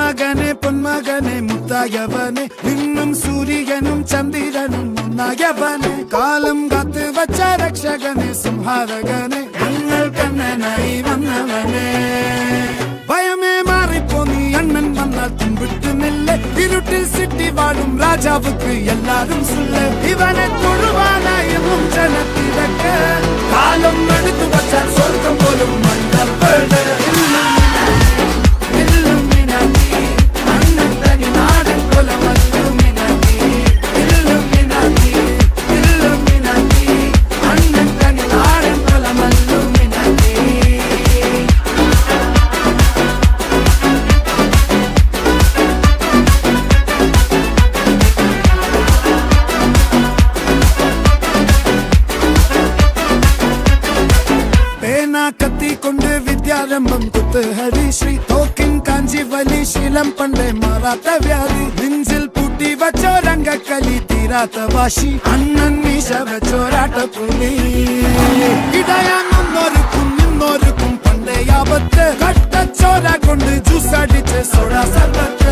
പൊന്മകനെ മുത്തായവനെ നിന്നും സൂര്യനും ചന്ദ്രനും ഒന്നായവനെ കാലം കാത്ത് വച്ച രക്ഷകനെ സംഹാരകനെ ഞങ്ങൾ കണ്ണനായി വന്നവനെ ഭയമേ മാറിപ്പോ നീ അണ്ണൻ വന്നാൽ തുമ്പിട്ടുന്നില്ല ഇരുട്ടിൽ സിറ്റി വാടും രാജാവുക്ക് എല്ലാരും സുല്ല ഇവനെ തൊഴുവാനായി ജനത്തിലൊക്കെ കാലം എടുത്തു വച്ചാൽ സ്വർഗം പോലും മണ്ണപ്പേട് കത്തിക്കൊണ്ട് വിദ്യാരംഭം കുത്ത് ഹരിശ്രീ തോക്കിൻ കാഞ്ചി വലി ശീലം പണ്ടേ മാറാത്ത വ്യാധി നെഞ്ചിൽ പൂട്ടി വച്ചോരംഗക്കലി തീരാത്ത വാശി അണ്ണൻ മീശ വെച്ചോരാട്ട പുലി ഇടയാൻ നിന്നോരുക്കും പണ്ടേ ആപത്ത് കട്ടച്ചോര കൊണ്ട് ജ്യൂസ് അടിച്ച് സോഡ സർബത്ത്